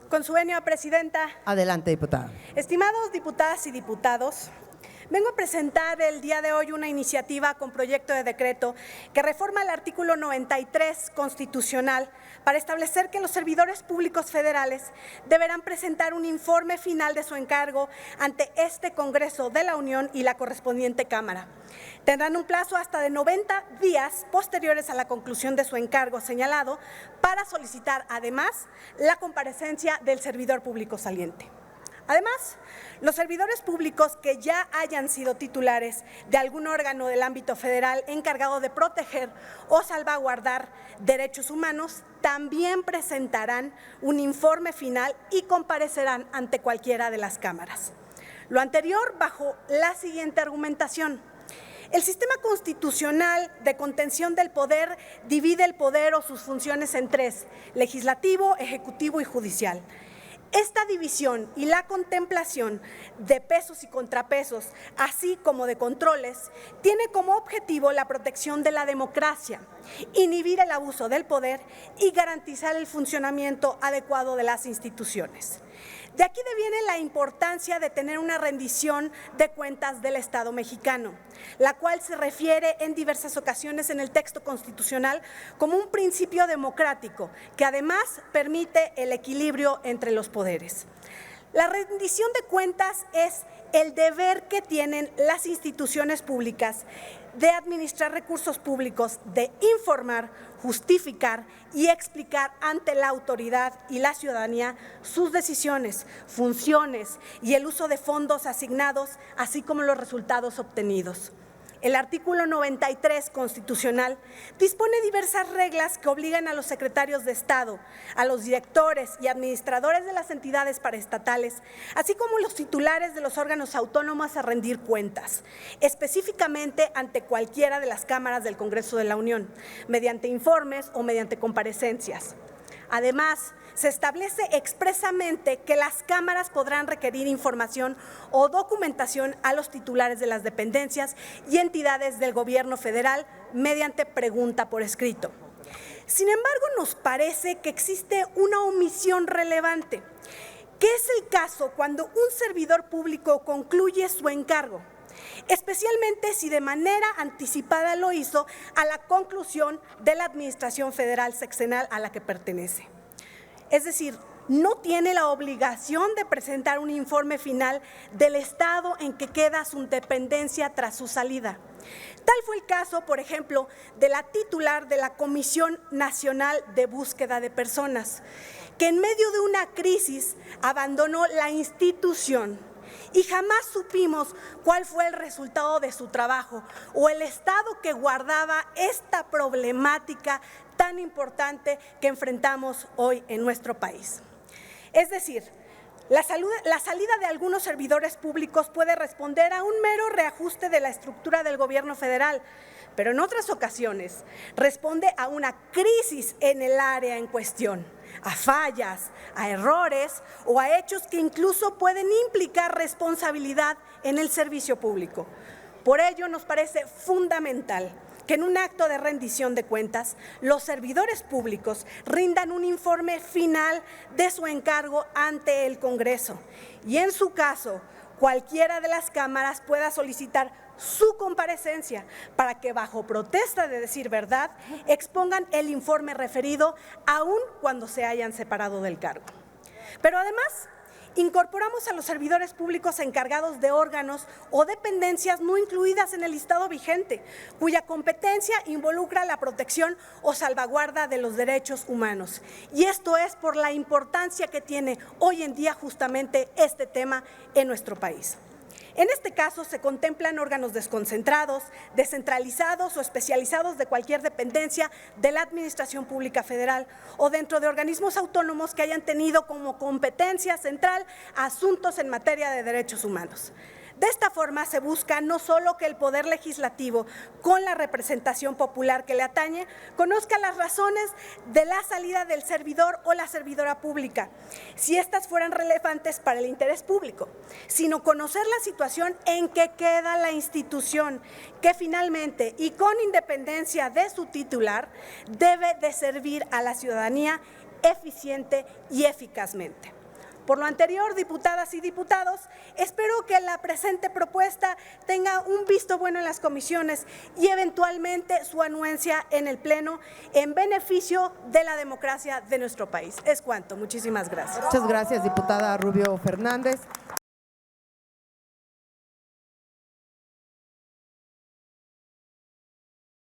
Con su venia, presidenta. Adelante, diputada. Estimados diputadas y diputados, vengo a presentar el día de hoy una iniciativa con proyecto de decreto que reforma el artículo 93 constitucional para establecer que los servidores públicos federales deberán presentar un informe final de su encargo ante este Congreso de la Unión y la correspondiente Cámara. Tendrán un plazo hasta de 90 días posteriores a la conclusión de su encargo señalado para solicitar, además, la comparecencia del servidor público saliente. Además, los servidores públicos que ya hayan sido titulares de algún órgano del ámbito federal encargado de proteger o salvaguardar derechos humanos también presentarán un informe final y comparecerán ante cualquiera de las cámaras. Lo anterior bajo la siguiente argumentación. El sistema constitucional de contención del poder divide el poder o sus funciones en tres: legislativo, ejecutivo y judicial. Esta división y la contemplación de pesos y contrapesos, así como de controles, tiene como objetivo la protección de la democracia, inhibir el abuso del poder y garantizar el funcionamiento adecuado de las instituciones. De aquí deviene la importancia de tener una rendición de cuentas del Estado mexicano, la cual se refiere en diversas ocasiones en el texto constitucional como un principio democrático que además permite el equilibrio entre los poderes. La rendición de cuentas es el deber que tienen las instituciones públicas de administrar recursos públicos, de informar, justificar y explicar ante la autoridad y la ciudadanía sus decisiones, funciones y el uso de fondos asignados, así como los resultados obtenidos. El artículo 93 constitucional dispone diversas reglas que obligan a los secretarios de Estado, a los directores y administradores de las entidades paraestatales, así como los titulares de los órganos autónomos a rendir cuentas, específicamente ante cualquiera de las cámaras del Congreso de la Unión, mediante informes o mediante comparecencias. Además, se establece expresamente que las cámaras podrán requerir información o documentación a los titulares de las dependencias y entidades del gobierno federal mediante pregunta por escrito. Sin embargo, nos parece que existe una omisión relevante, que es el caso cuando un servidor público concluye su encargo, especialmente si de manera anticipada lo hizo a la conclusión de la administración federal sexenal a la que pertenece. Es decir, no tiene la obligación de presentar un informe final del estado en que queda su dependencia tras su salida. Tal fue el caso, por ejemplo, de la titular de la Comisión Nacional de Búsqueda de Personas, que en medio de una crisis abandonó la institución y jamás supimos cuál fue el resultado de su trabajo o el estado que guardaba esta problemática tan importante que enfrentamos hoy en nuestro país. Es decir, la salida de algunos servidores públicos puede responder a un mero reajuste de la estructura del gobierno federal, pero en otras ocasiones responde a una crisis en el área en cuestión, a fallas, a errores o a hechos que incluso pueden implicar responsabilidad en el servicio público. Por ello, nos parece fundamental que en un acto de rendición de cuentas, los servidores públicos rindan un informe final de su encargo ante el Congreso y, en su caso, cualquiera de las cámaras pueda solicitar su comparecencia para que, bajo protesta de decir verdad, expongan el informe referido aun cuando se hayan separado del cargo. Pero además, incorporamos a los servidores públicos encargados de órganos o dependencias no incluidas en el listado vigente, cuya competencia involucra la protección o salvaguarda de los derechos humanos. Y esto es por la importancia que tiene hoy en día justamente este tema en nuestro país. En este caso se contemplan órganos desconcentrados, descentralizados o especializados de cualquier dependencia de la Administración Pública Federal o dentro de organismos autónomos que hayan tenido como competencia central asuntos en materia de derechos humanos. De esta forma se busca no solo que el Poder Legislativo, con la representación popular que le atañe, conozca las razones de la salida del servidor o la servidora pública, si éstas fueran relevantes para el interés público, sino conocer la situación en que queda la institución, que finalmente y con independencia de su titular, debe de servir a la ciudadanía eficiente y eficazmente. Por lo anterior, diputadas y diputados, espero que la presente propuesta tenga un visto bueno en las comisiones y eventualmente su anuencia en el Pleno en beneficio de la democracia de nuestro país. Es cuanto. Muchísimas gracias. Muchas gracias, diputada Rubio Fernández.